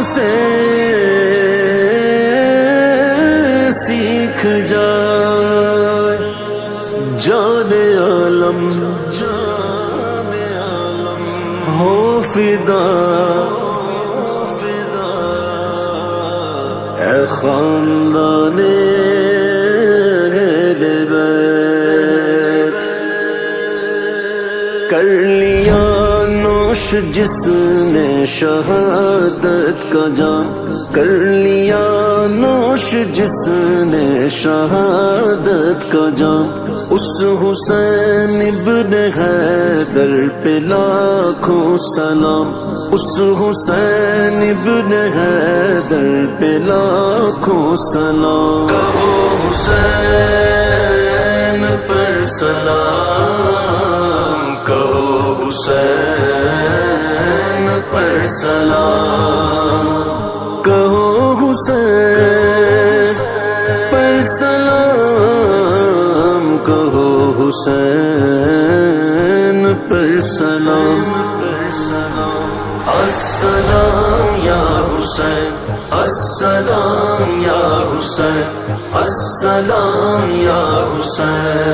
سے سیکھ جا جان عالم ہو فدا اے خاندان اہل بیت کر لیا نوش جس نے شہادت کا جام کر لیا نوش جس نے شہادت کا جام اس حسین ابن حیدر پہ لاکھوں سلام اس حسین ابن حیدر پہ لاکھوں سلام کہو حسین پر سلام کہو حسین پر سلام کہو حسین پر سلام کہو حسین پر سلام السلام یا حسین السلام یا حسین السلام یا حسین